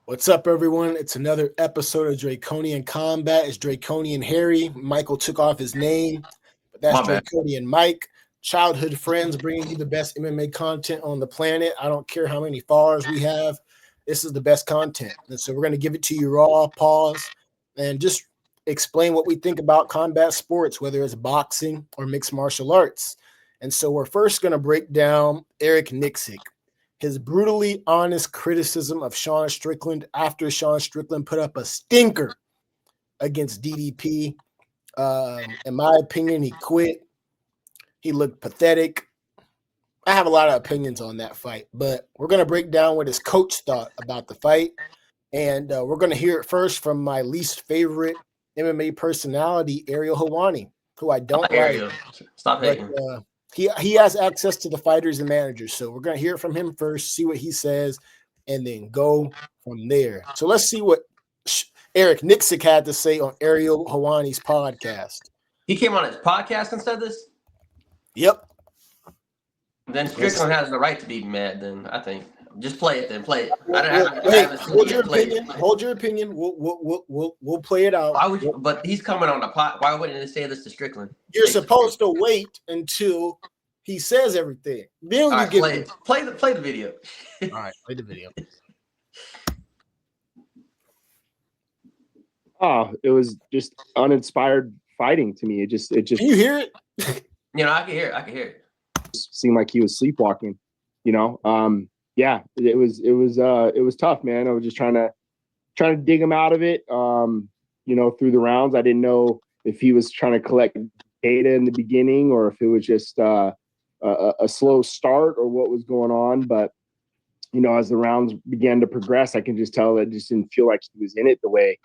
What's up, everyone? It's another episode of Draconian Combat. It's Draconian Harry. Michael took off his name, but that's Draconian Mike. Childhood friends bringing you the best MMA content on the planet. I don't care how many followers we have. This is the best content. And so we're going to give it to you raw, pause, and just explain what we think about combat sports, whether it's boxing or mixed martial arts. And so we're first going to break down Eric Nixick, his brutally honest criticism of Sean Strickland after Sean Strickland put up a stinker against DDP. In my opinion, he quit. He looked pathetic. I have a lot of opinions on that fight, but we're going to break down what his coach thought about the fight. And we're going to hear it first from my least favorite MMA personality, Ariel Helwani, who I don't like. Stop hating. He has access to the fighters and managers, so we're going to hear from him first, see what he says, and then go from there. So let's see what Eric Nixick had to say on Ariel Helwani's podcast. He came on his podcast and said this? Yep. Then Strickland has the right to be mad, then, I think. Just play it, then. Play it. Hold your opinion. Hold your opinion. We'll play it out. Why would you, but he's coming on the pod. Why wouldn't he say this to Strickland? You're supposed to wait until he says everything. Then you get play the video. All right, play the video. Oh, it was just uninspired fighting to me. It just. Can you hear it? I can hear it. Seemed like he was sleepwalking. Yeah, it was tough, man. I was just trying to dig him out of it. Through the rounds, I didn't know if he was trying to collect data in the beginning or if it was just a slow start or what was going on. But as the rounds began to progress, I can just tell that it just didn't feel like he was in it the way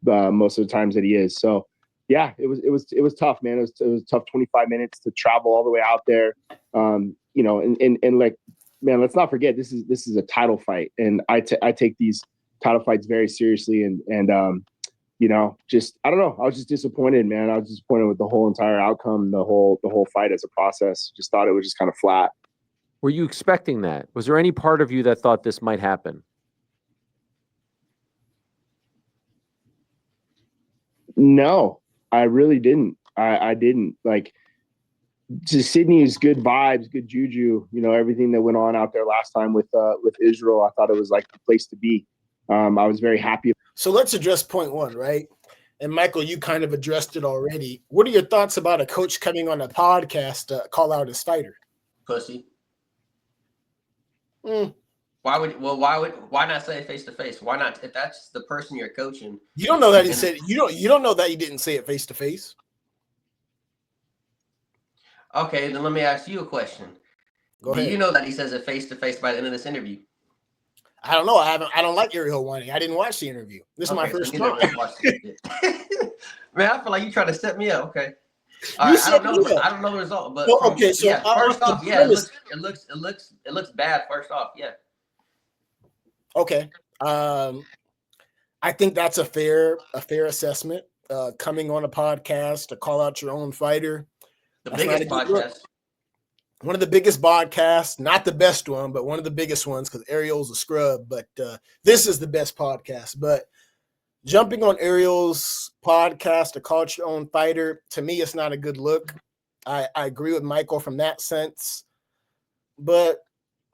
most of the times that he is. So yeah, it was tough, man. It was tough 25 minutes to travel all the way out there. And like, man, let's not forget this is a title fight, and I take these title fights very seriously, and just I don't know. I was just disappointed, man. I was disappointed with the whole entire outcome, the whole fight as a process. Just thought it was just kind of flat. Were you expecting that? Was there any part of you that thought this might happen? No, I really didn't. I didn't like. Just Sydney's good vibes, good juju, everything that went on out there last time with Israel. I thought it was like the place to be. I was very happy. So let's address point one, right? And Michael, you kind of addressed it already. What are your thoughts about a coach coming on a podcast to call out his fighter? Pussy. Why not say it face to face? Why not? If that's the person you're coaching. You don't know that he said you don't know that he didn't say it face to face. Okay, then let me ask you a question. Go ahead. Do you know that he says it face to face by the end of this interview? I don't know. I don't like Ariel Helwani. I didn't watch the interview. This is my first time. Man, I feel like you trying to set me up. Okay. I don't know the result, but okay. So yeah, first off, yeah, it looks bad. First off, yeah. Okay. I think that's a fair assessment. Coming on a podcast to call out your own fighter. The biggest podcast. One of the biggest podcasts, not the best one, but one of the biggest ones because Ariel's a scrub. But this is the best podcast. But jumping on Ariel's podcast to call out your own fighter, to me, it's not a good look. I agree with Michael from that sense. But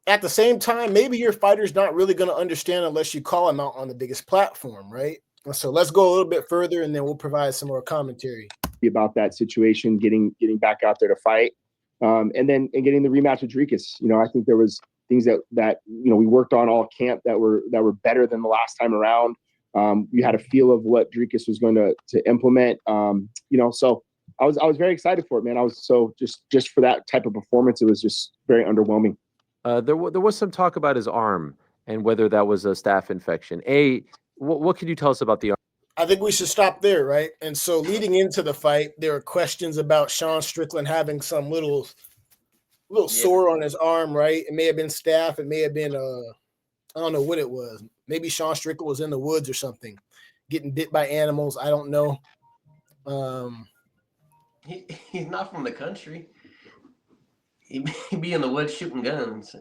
at the same time, maybe your fighter's not really going to understand unless you call him out on the biggest platform, right? So let's go a little bit further, and then we'll provide some more commentary about that situation, getting back out there to fight, and getting the rematch with Dricus. I think there was things that we worked on all camp that were better than the last time around. We had a feel of what Dricus was going to implement. So I was very excited for it, man. I was so just for that type of performance, it was just very underwhelming. There was some talk about his arm and whether that was a staph infection. What can you tell us about the arm? I think we should stop there, right? And so leading into the fight, there were questions about Sean Strickland having some little sore on his arm, right? It may have been staph. It may have been, I don't know what it was. Maybe Sean Strickland was in the woods or something, getting bit by animals. I don't know. He's not from the country. He'd be in the woods shooting guns.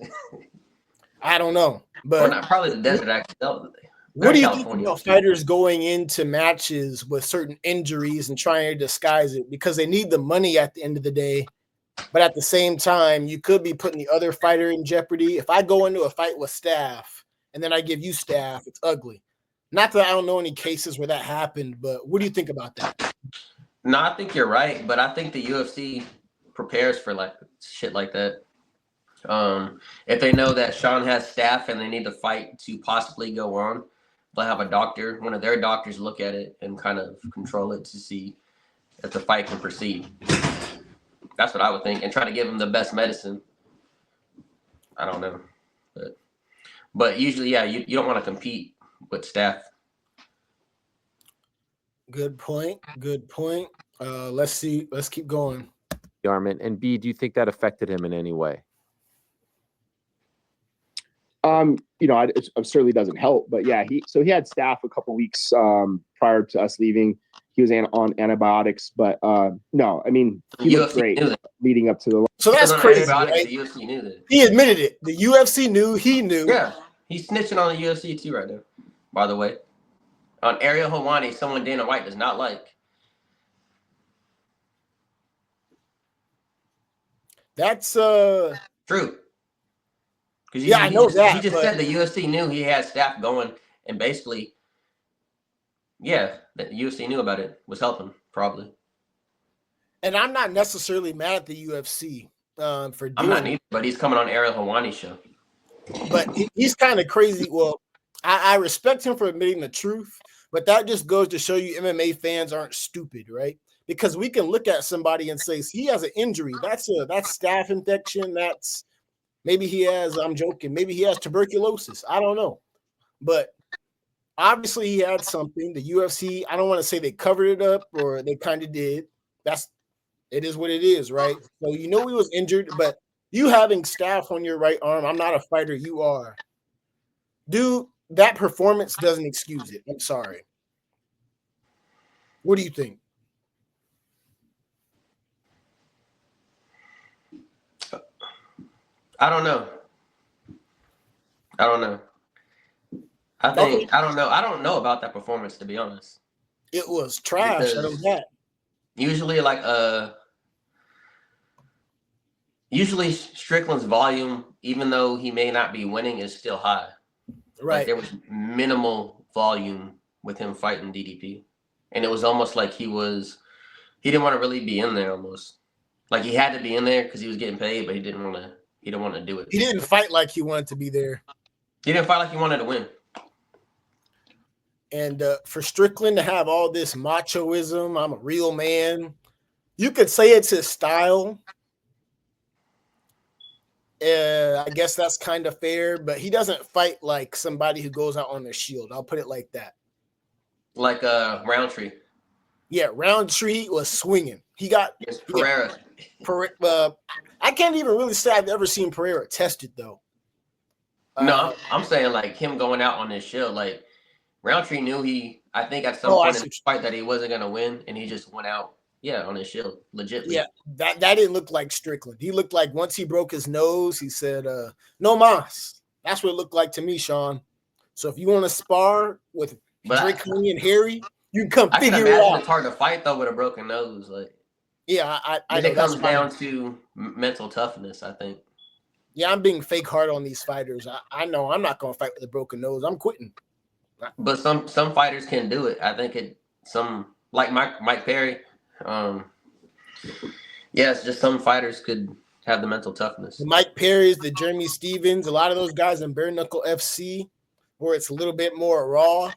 I don't know. But or not, probably the desert, actually. What do you think about fighters going into matches with certain injuries and trying to disguise it because they need the money at the end of the day? But at the same time, you could be putting the other fighter in jeopardy. If I go into a fight with Staff and then I give you Staff, it's ugly. Not that I don't know any cases where that happened, but what do you think about that? No, I think you're right, but I think the UFC prepares for like shit like that. If they know that Sean has Staff and they need the fight to possibly go on, they'll have a doctor, one of their doctors, look at it and kind of control it to see if the fight can proceed. That's what I would think, and try to give him the best medicine. I don't know, but usually, yeah, you don't want to compete with Staff. Good point. Good point. Let's see. Let's keep going. Armin, and B, do you think that affected him in any way? It certainly doesn't help, but yeah, he had Staff a couple weeks prior to us leaving. He was on antibiotics, but no, I mean, he looked great leading up to the. So that's crazy. Right? The UFC knew that. He admitted it. The UFC knew. He knew. Yeah, he's snitching on the UFC too right now. By the way, on Ariel Helwani, someone Dana White does not like. That's true. Yeah, I know that. He just said the UFC knew he had Staff going, and basically, yeah, the UFC knew about it, was helping probably. And I'm not necessarily mad at the UFC for doing. I'm not either, but he's coming on Ariel Helwani's show. But he's kind of crazy. Well, I respect him for admitting the truth, but that just goes to show you MMA fans aren't stupid, right? Because we can look at somebody and say he has an injury. That's Staph infection. That's maybe he has. I'm joking. Maybe he has tuberculosis. I don't know, but obviously he had something. The UFC. I don't want to say they covered it up or they kind of did. It is what it is, right? So he was injured, but you having Staph on your right arm. I'm not a fighter. You are, dude. That performance doesn't excuse it. I'm sorry. What do you think? I don't know. I don't know about that performance, to be honest. It was trash. I know that. Usually Strickland's volume, even though he may not be winning, is still high. Right. Like there was minimal volume with him fighting DDP. And it was almost like he didn't want to really be in there almost. Like he had to be in there because he was getting paid, but he didn't want to do it. He didn't fight like he wanted to be there. He didn't fight like he wanted to win. And for Strickland to have all this machoism, I'm a real man. You could say it's his style. I guess that's kind of fair, but he doesn't fight like somebody who goes out on their shield. I'll put it like that. Like Roundtree. Yeah, Roundtree was swinging. He got Pereira. I can't even really say I've ever seen Pereira tested though. No, I'm saying like him going out on his shield. Like Roundtree knew I think at some point in the fight that he wasn't gonna win, and he just went out. Yeah, on his shield, legitly. Yeah, that didn't look like Strickland. He looked like once he broke his nose, he said, "No mas." That's what it looked like to me, Sean. So if you want to spar with Draconi and Harry, you can come figure it out. It's hard to fight though with a broken nose. Like, yeah, I it comes down to mental toughness, I think. Yeah, I'm being fake hard on these fighters. I know I'm not going to fight with a broken nose. I'm quitting. But some fighters can do it. I think like Mike Perry. It's just some fighters could have the mental toughness. The Mike Perry's, the Jeremy Stevens, a lot of those guys in bare knuckle FC, where it's a little bit more raw.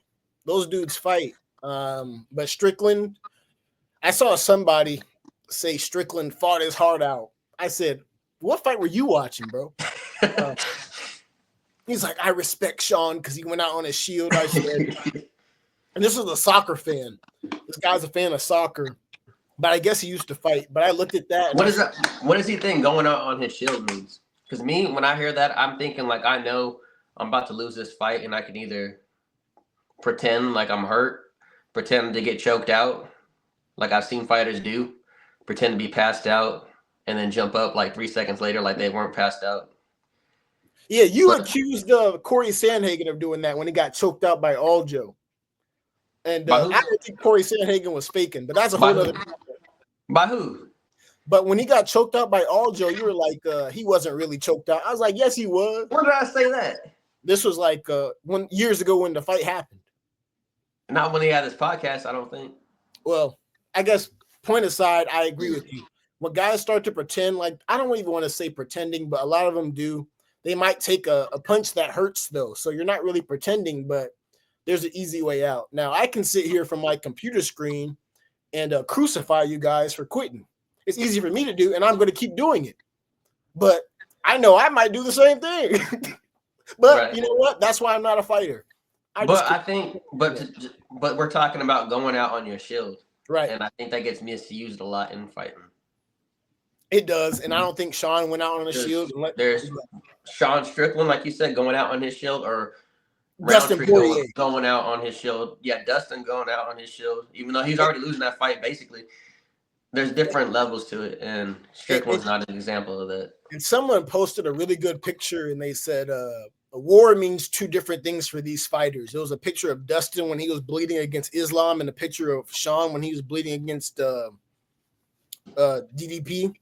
Those dudes fight. But Strickland, I saw somebody say Strickland fought his heart out. I said, "What fight were you watching, bro?" He's like, "I respect Sean because he went out on his shield." I said, and this was a soccer fan. This guy's a fan of soccer. But I guess he used to fight. But I looked at that. What does he think going out on his shield means? Because me, when I hear that, I'm thinking like I know I'm about to lose this fight, and I can either pretend like I'm hurt, pretend to get choked out, like I've seen fighters do, pretend to be passed out, and then jump up like 3 seconds later like they weren't passed out. Yeah, you accused Corey Sandhagen of doing that when he got choked out by Aljo. And I don't think Corey Sandhagen was faking, but that's a whole other. By who? But when he got choked out by Aljo, you were like, he wasn't really choked out. I was like, yes, he was. When did I say that? This was like years ago when the fight happened. Not when he had his podcast, I don't think. Well, I guess point aside, I agree with you. When guys start to pretend, like, I don't even want to say pretending, but a lot of them do. They might take a punch that hurts, though. So you're not really pretending, but there's an easy way out. Now, I can sit here from my computer screen and crucify you guys for quitting. It's easy for me to do, and I'm going to keep doing it. But I know I might do the same thing. But you know what? That's why I'm not a fighter. But we're talking about going out on your shield. Right. And I think that gets misused a lot in fighting. It does. And I don't think Sean went out on his shield. There's Sean Strickland, like you said, going out on his shield, or Dustin Poirier going out on his shield. Yeah, Dustin going out on his shield, even though he's already losing that fight, basically. There's different levels to it, and Strickland's not an example of that. And someone posted a really good picture, and they said a war means two different things for these fighters. There was a picture of Dustin when he was bleeding against Islam, and a picture of Sean when he was bleeding against DDP.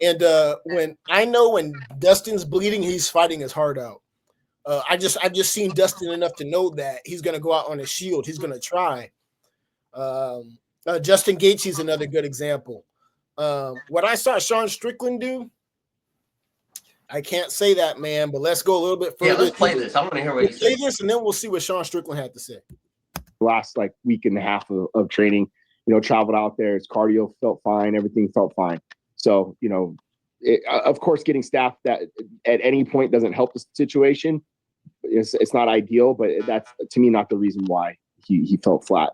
And when Dustin's bleeding, he's fighting his heart out. I've just seen Dustin enough to know that he's going to go out on his shield. He's going to try. Justin Gaethje's another good example. What I saw Sean Strickland do, I can't say that, man, but let's go a little bit further. Yeah, let's play this. I want to hear what he said. Play this, and then we'll see what Sean Strickland had to say. Last week and a half of training, traveled out there. His cardio felt fine. Everything felt fine. So, of course, getting staff that at any point doesn't help the situation. It's not ideal, but that's, to me, not the reason why he felt flat.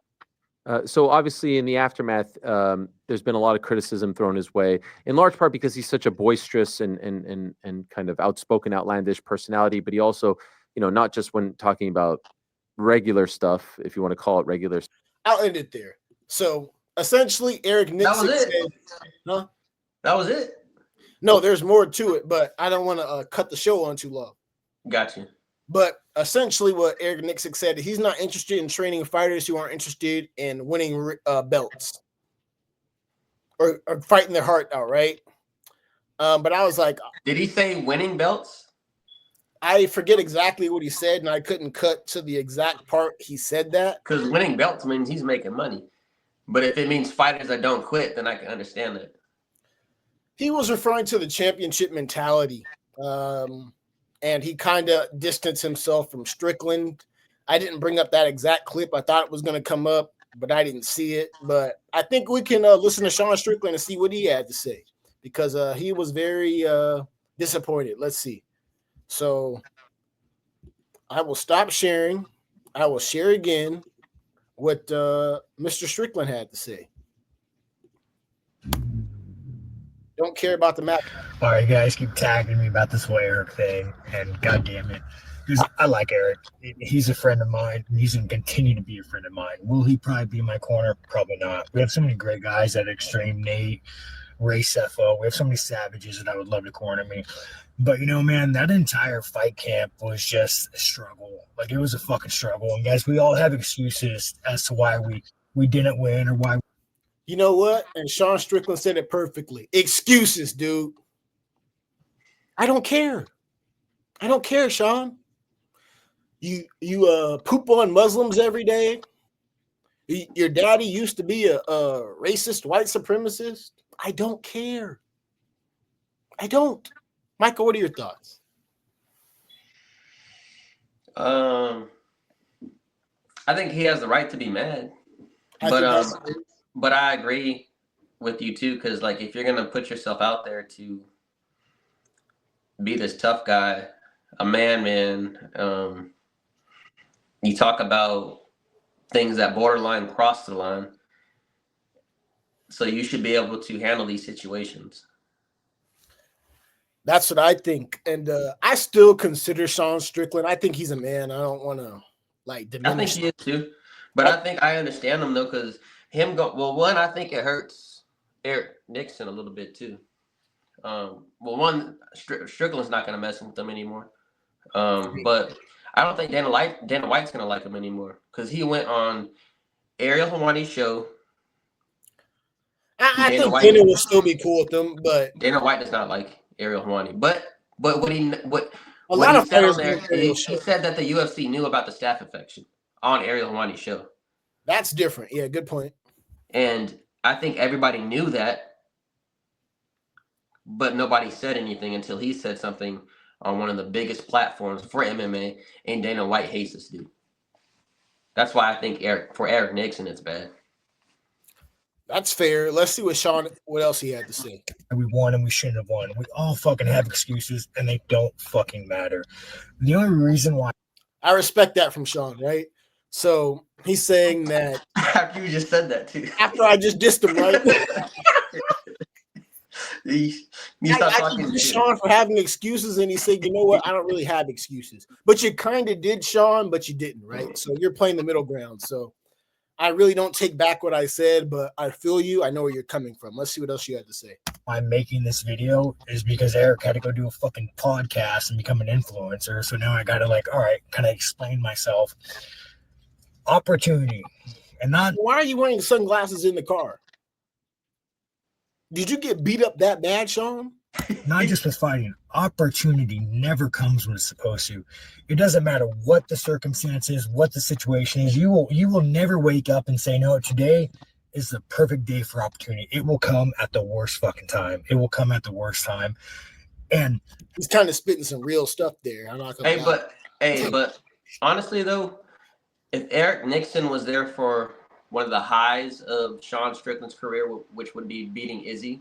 So obviously in the aftermath, there's been a lot of criticism thrown his way, in large part because he's such a boisterous and kind of outspoken, outlandish personality. But he also, not just when talking about regular stuff, if you want to call it regular. I'll end it there. So essentially, Eric Nixon said, "Huh? That was it." No, there's more to it, but I don't want to cut the show on too long. Gotcha. But essentially what Eric Nixon said, he's not interested in training fighters who aren't interested in winning belts or fighting their heart out, right? But I was like... Did he say winning belts? I forget exactly what he said, and I couldn't cut to the exact part he said that. Because winning belts means he's making money. But if it means fighters that don't quit, then I can understand that. He was referring to the championship mentality. And he kind of distanced himself from Strickland. I didn't bring up that exact clip. I thought it was going to come up, but I didn't see it. But I think we can listen to Sean Strickland and see what he had to say, because he was very disappointed. Let's see. So I will stop sharing. I will share again what Mr. Strickland had to say. Don't care about the map. All right, guys, keep tagging me about this whole Eric thing, and goddamn it, because I like Eric. He's a friend of mine, and he's going to continue to be a friend of mine. Will he probably be in my corner? Probably not. We have so many great guys at Extreme, Nate, Ray Cepho. We have so many savages that I would love to corner me. But, man, that entire fight camp was just a struggle. Like, it was a fucking struggle. And, guys, we all have excuses as to why we didn't win or why. You know what? And Sean Strickland said it perfectly. Excuses, dude. I don't care. I don't care, Sean. You poop on Muslims every day. Your daddy used to be a racist white supremacist. I don't care. I don't. Michael, what are your thoughts? I think he has the right to be mad. But I agree with you too, because if you're gonna put yourself out there to be this tough guy, a man, you talk about things that borderline cross the line. So you should be able to handle these situations. That's what I think, and I still consider Sean Strickland. I think he's a man. I don't want to diminish. I think he is too, but I think I understand him though, because I think it hurts Eric Nixon a little bit too. Strickland's not going to mess with them anymore. But I don't think Dana White's gonna like him anymore because he went on Ariel Helwani's show. I think Dana will still be cool with them, but Dana White does not like Ariel Helwani. But what he said on there, he said that the UFC knew about the staph infection on Ariel Helwani's show. That's different. Yeah, good point. And I think everybody knew that, but nobody said anything until he said something on one of the biggest platforms for MMA, and Dana White hates this dude. That's why I think Eric Nixon it's bad. That's fair. Let's see what else he had to say. We won and we shouldn't have won. We all fucking have excuses and they don't fucking matter. The only reason why I respect that from Sean, right? So he's saying that after you just said that too. After I just dissed him, right? you start talking to Sean for having excuses, and he said, "You know what? I don't really have excuses." But you kind of did, Sean, but you didn't, right? So you're playing the middle ground. So I really don't take back what I said, but I feel you. I know where you're coming from. Let's see what else you had to say. I'm making this video is because Eric had to go do a fucking podcast and become an influencer. So now I got to all right, kind of explain myself. Opportunity. And not. Why are you wearing sunglasses in the car? Did you get beat up that bad, Sean? Not just with fighting. Opportunity never comes when it's supposed to. It doesn't matter what the circumstances, what the situation is. You will never wake up and say, no, today is the perfect day for opportunity. It will come at the worst fucking time. It will come at the worst time. And he's kind of spitting some real stuff there. I'm not gonna lie. But honestly though, if Eric Nixon was there for one of the highs of Sean Strickland's career, which would be beating Izzy,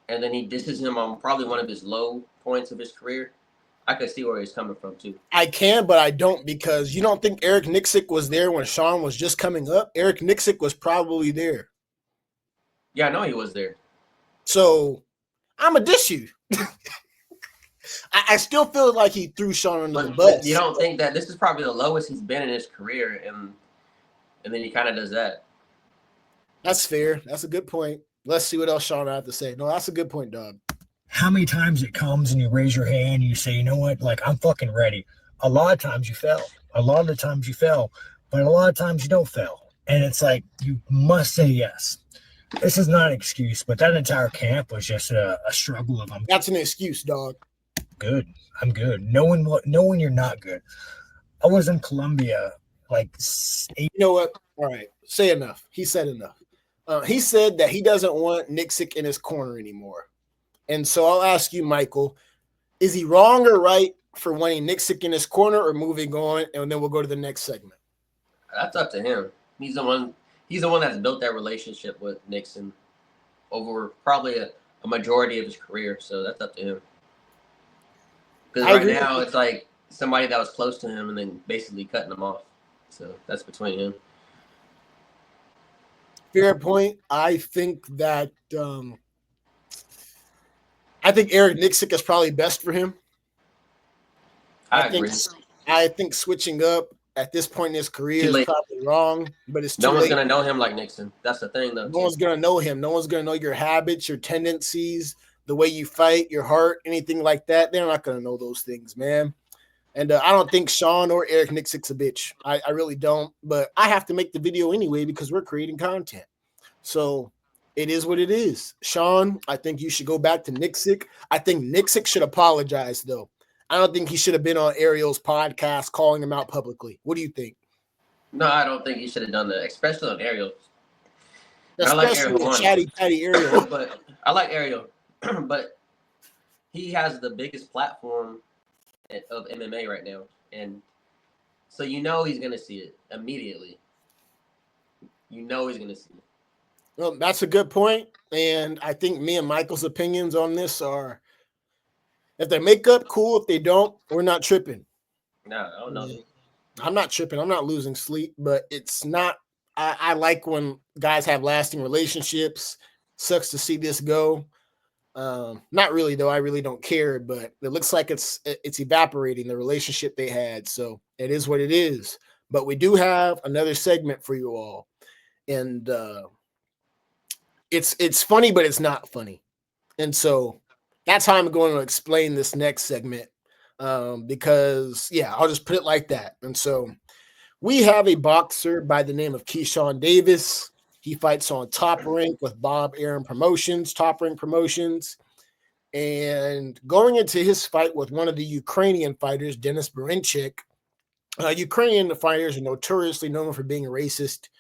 and then he disses him on probably one of his low points of his career, I could see where he's coming from too. I can, but I don't, because you don't think Eric Nixon was there when Sean was just coming up? Eric Nixon was probably there. Yeah, I know he was there. So I'm a diss you. I still feel like he threw Sean under the bus. You don't think that this is probably the lowest he's been in his career, and then he kind of does that. That's fair. That's a good point. Let's see what else Sean had to say. No, that's a good point, dog. How many times it comes and you raise your hand and you say, you know what, I'm fucking ready. A lot of times you fail. A lot of the times you fail, but a lot of times you don't fail. And it's you must say yes. This is not an excuse, but that entire camp was just a struggle of That's an excuse, dog. Good. I'm good. Knowing you're not good. I was in Colombia You know what? All right. Say enough. He said enough. He said that he doesn't want Nixick in his corner anymore. And so I'll ask you, Michael, is he wrong or right for wanting Nixick in his corner or moving on? And then we'll go to the next segment. That's up to him. He's the one that's built that relationship with Nixon over probably a majority of his career. So that's up to him. Because right now it's somebody that was close to him and then basically cutting him off. So that's between him. Fair point. I think that Eric Nixon is probably best for him. I agree. I think switching up at this point in his career is probably wrong, but it's too late. No one's going to know him like Nixon. That's the thing, though. No one's going to know him. No one's going to know your habits, your tendencies, the way you fight, your heart, anything like that. They're not going to know those things, man. And I don't think Sean or Eric Nixon's a bitch. I really don't. But I have to make the video anyway because we're creating content. So it is what it is. Sean, I think you should go back to Nixick. I think Nixick should apologize, though. I don't think he should have been on Ariel's podcast calling him out publicly. What do you think? No, I don't think he should have done that, especially on Ariel. Especially with chatty patty Ariel. But I like Ariel. But he has the biggest platform of MMA right now. And so he's going to see it immediately. He's going to see it. Well, that's a good point. And I think me and Michael's opinions on this are, if they make up, cool. If they don't, we're not tripping. No, I don't know. I'm not tripping. I'm not losing sleep, but it's not. I like when guys have lasting relationships. Sucks to see this go. Not really, though. I really don't care, but it looks like it's evaporating, the relationship they had. So it is what it is. But we do have another segment for you all. And it's funny, but it's not funny. And so that's how I'm going to explain this next segment. because, yeah, I'll just put it like that. And so we have a boxer by the name of Keyshawn Davis. He fights on Top Rank with Bob Arum Promotions, Top Rank Promotions. And going into his fight with one of the Ukrainian fighters, Denis Berinchik, Ukrainian fighters are notoriously known for being racist.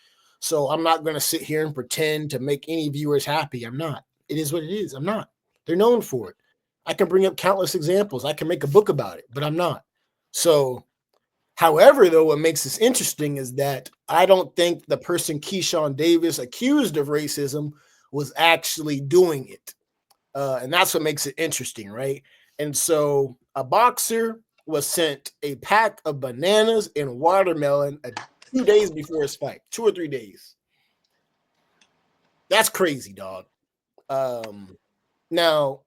So I'm not going to sit here and pretend to make any viewers happy. I'm not. It is what it is. I'm not. They're known for it. I can bring up countless examples. I can make a book about it, but I'm not. So, however, though, what makes this interesting is that I don't think the person Keyshawn Davis accused of racism was actually doing it. And that's what makes it interesting, right? And so a boxer was sent a pack of bananas and watermelon 2 days before his fight, 2 or 3 days. That's crazy, dog. Now,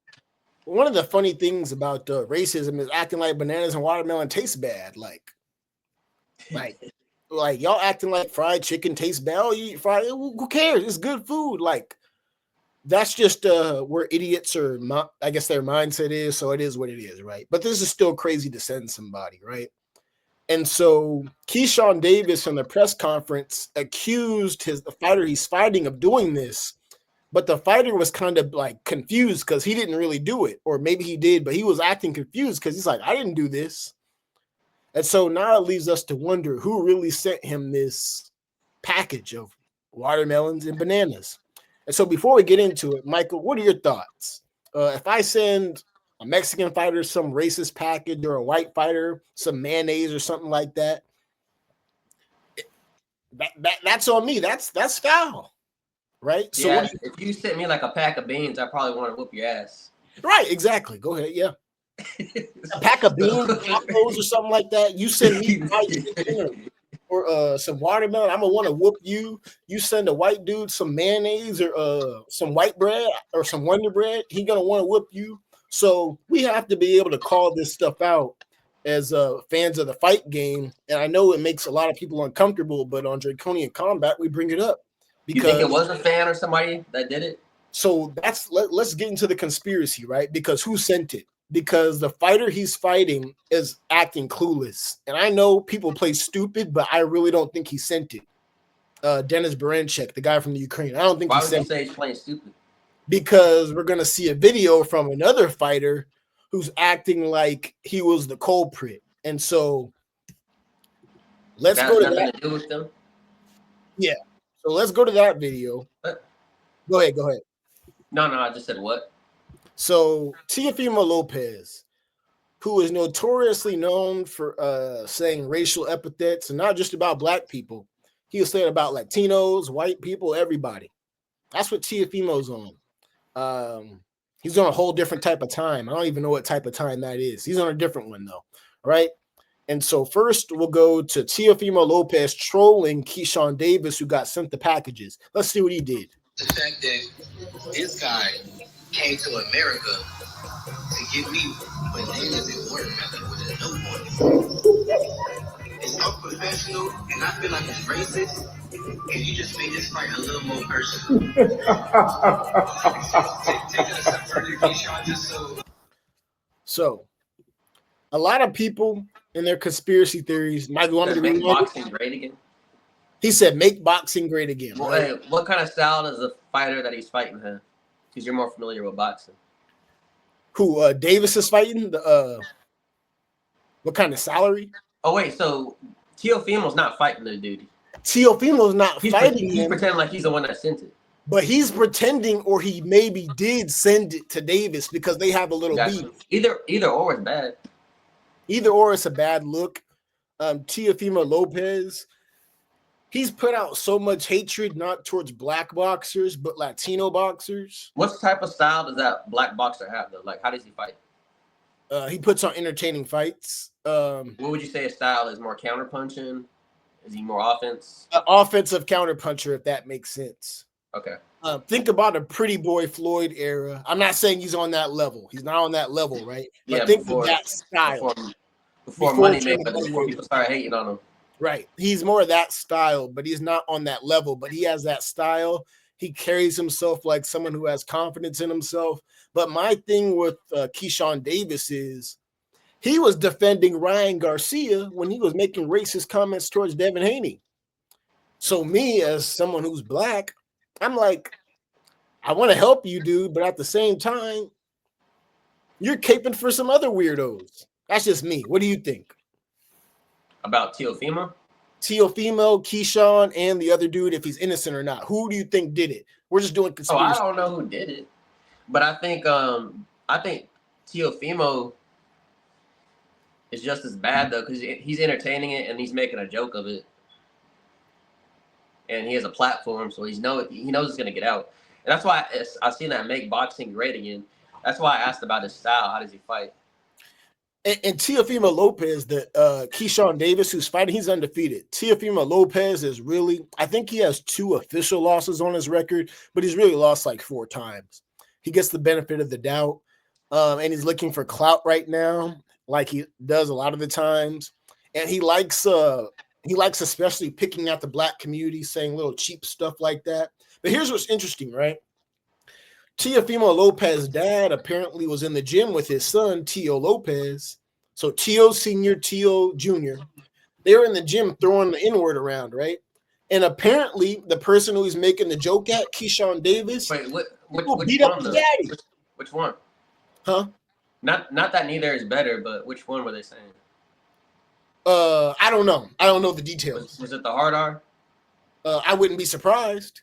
one of the funny things about racism is acting like bananas and watermelon taste bad. Like y'all acting like fried chicken tastes bad. Oh, you eat fried? Who cares? It's good food. Like, that's just where idiots are. I guess their mindset is. So it is what it is, right? But this is still crazy to send somebody, right? And so Keyshawn Davis in the press conference accused the fighter he's fighting of doing this, but the fighter was kind of like confused because he didn't really do it, or maybe he did, but he was acting confused because he's like, I didn't do this. And so now it leaves us to wonder who really sent him this package of watermelons and bananas. And so before we get into it, Michael, what are your thoughts? If I send a Mexican fighter some racist package or a white fighter some mayonnaise or something like that, that's on me. That's foul, right? Yeah, so if you sent me like a pack of beans, I probably want to whoop your ass. Right, exactly. Go ahead, yeah. A pack of beans, tacos, or something like that. You send me or some watermelon, I'm gonna want to whoop you. You send a white dude some mayonnaise or some white bread or some Wonder Bread, he gonna want to whoop you. So we have to be able to call this stuff out as fans of the fight game. And I know it makes a lot of people uncomfortable, but on Draconian Combat, we bring it up. Because, you think it was a fan or somebody that did it? So let's get into the conspiracy, right? Because who sent it? Because the fighter he's fighting is acting clueless. And I know people play stupid, but I really don't think he sent it. Denis Berinchik, the guy from the Ukraine. I don't think Why he would sent you say he's playing stupid? Because we're going to see a video from another fighter who's acting like he was the culprit. And so let's go to that. To do with them? Yeah. So let's go to that video. What? Go ahead. No, I just said what? So Teofimo Lopez, who is notoriously known for saying racial epithets, and not just about black people. He was saying about Latinos, white people, everybody. That's what Teofimo's on. He's on a whole different type of time. I don't even know what type of time that is. He's on a different one, though. Right? And so first we'll go to Teofimo Lopez trolling Keyshawn Davis, who got sent the packages. Let's see what he did. The fact that this guy came to America to get me when niggas didn't work with no one. It's unprofessional, and I feel like it's racist, and you just made this fight a little more personal. So, a lot of people in their conspiracy theories, Michael, want me to make boxing great again? He said, make boxing great again. Well, right? Hey, what kind of style does the fighter that he's fighting have? Because you're more familiar with boxing. Who, Davis is fighting? What kind of salary? Oh, wait, so Teofimo's not fighting the dude. Teofimo's not fighting He's pretending like he's the one that sent it. But he's pretending, or he maybe did send it to Davis because they have a little beef. Either or is bad. Either or it's a bad look. Teofimo Lopez, he's put out so much hatred, not towards black boxers, but Latino boxers. What type of style does that black boxer have, though? Like, how does he fight? He puts on entertaining fights. What would you say his style is? More counterpunching? Is he more offense? Offensive counterpuncher, if that makes sense. Okay. Think about a Pretty Boy Floyd era. I'm not saying he's on that level. He's not on that level, right? But Yeah, think of that style. Before Moneymaker, before people start hating on him. Right. He's more of that style, but he's not on that level. But he has that style. He carries himself like someone who has confidence in himself. But my thing with Keyshawn Davis is He was defending Ryan Garcia when he was making racist comments towards Devin Haney. So me, as someone who's black, I'm like, I want to help you, dude, but at the same time, you're caping for some other weirdos. That's just me. What do you think? About Teofimo? Teofimo, Keyshawn, and the other dude, if he's innocent or not. Who do you think did it? We're just doing conspiracy. I don't know who did it, but I think Teofimo is just as bad though, because he's entertaining it and he's making a joke of it, and he has a platform, so he knows it's gonna get out. And that's why I've seen that make boxing great again. That's why I asked about his style. How does he fight? And Teofimo Lopez, the Keyshawn Davis, who's fighting, he's undefeated. Teofimo Lopez is really, I think he has 2 official losses on his record, but he's really lost like 4 times. He gets the benefit of the doubt, and he's looking for clout right now, like he does a lot of the times. And he likes especially picking out the black community, saying little cheap stuff like that. But here's what's interesting, right? Teofimo Lopez's dad apparently was in the gym with his son, Teo Lopez. So Teo Sr., Teo Jr., they were in the gym throwing the N-word around, right? And apparently the person who he's making the joke at, Keyshawn Davis, Wait, which beat one? up his daddy. Which one? Huh? Not that neither is better, but which one were they saying? I don't know. I don't know the details. Was it the hard R? I wouldn't be surprised.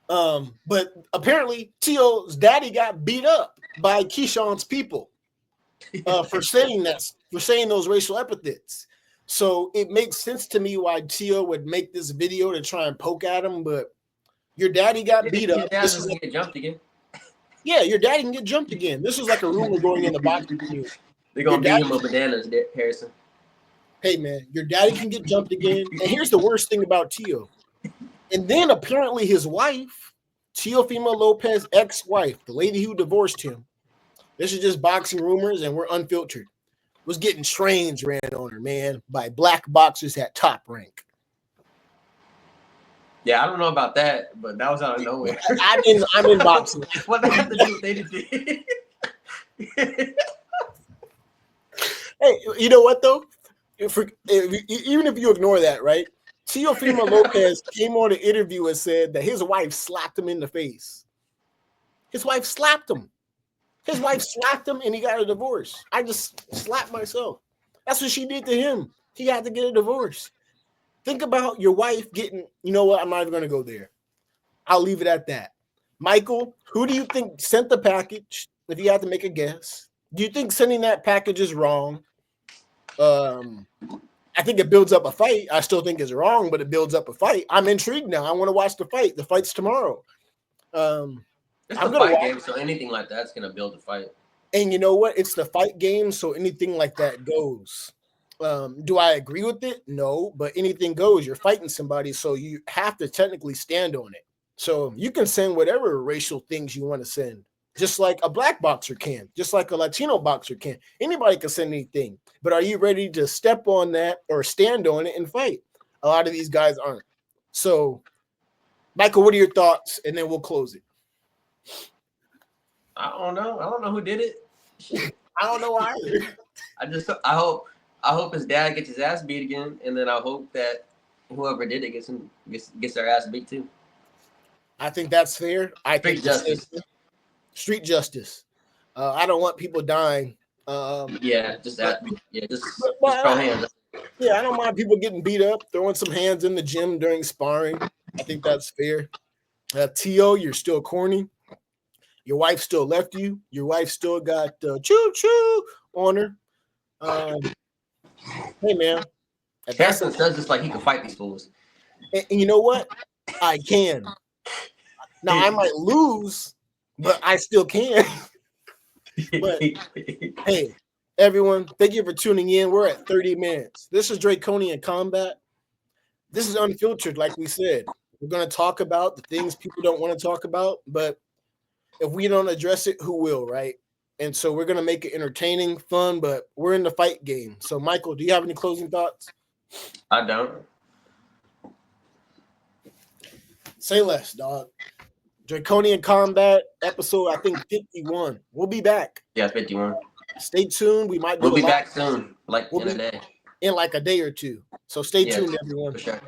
But apparently Teo's daddy got beat up by Keyshawn's people for saying those racial epithets. So it makes sense to me why Teo would make this video to try and poke at him. But your daddy got beat up. Your dad doesn't get jumped again. Yeah, your daddy can get jumped again. This was like a rumor going in the boxing community. They're gonna beat him with bananas, Harrison. Hey man, your daddy can get jumped again. And here's the worst thing about Teo. And then apparently his wife, Teofimo Lopez's ex-wife, the lady who divorced him, this is just boxing rumors and we're unfiltered, was getting trains ran on her, man, by black boxers at Top Rank. Yeah, I don't know about that, but that was out of nowhere. I'm in boxing. What they have to do with they did? Hey, you know what though? Even if you ignore that, right? Teofimo Lopez came on an interview and said that his wife slapped him in the face. His wife slapped him. His wife slapped him and he got a divorce. I just slapped myself. That's what she did to him. He had to get a divorce. Think about your wife getting, you know what? I'm not even going to go there. I'll leave it at that. Michael, who do you think sent the package? If you had to make a guess, do you think sending that package is wrong? I think it builds up a fight. I still think it's wrong, but it builds up a fight. I'm intrigued now. I want to watch the fight. The fight's tomorrow. It's a fight game, so anything like that's going to build a fight. And you know what? It's the fight game, so anything like that goes. Do I agree with it? No, but anything goes. You're fighting somebody, so you have to technically stand on it. So you can send whatever racial things you want to send, just like a black boxer can, just like a Latino boxer can. Anybody can send anything, but are you ready to step on that or stand on it and fight? A lot of these guys aren't. So, Michael, what are your thoughts? And then we'll close it. I don't know who did it. I don't know either. I hope his dad gets his ass beat again, and then I hope that whoever did it gets their ass beat too. I think that's fair. I think justice. Street justice. I don't want people dying. Just throw hands. Yeah, I don't mind people getting beat up, throwing some hands in the gym during sparring. I think that's fair. Teo, you're still corny. Your wife still left you. Your wife still got choo-choo on her. Hey, man. Harrison says this like he can fight these fools. And you know what? I can. Now, I might lose, but I still can. But, hey, everyone, thank you for tuning in. We're at 30 minutes. This is Draconian Combat. This is unfiltered, like we said. We're going to talk about the things people don't want to talk about, but if we don't address it, who will, right? And so we're going to make it entertaining, fun, but we're in the fight game. So, Michael, do you have any closing thoughts? I don't. Say less, dog. Draconian Combat episode, I think 51. We'll be back. Yeah, 51. Stay tuned. We might do We'll be a live back soon, like We'll in a be- day. in like a day or two. So stay Yeah, tuned, everyone. for sure.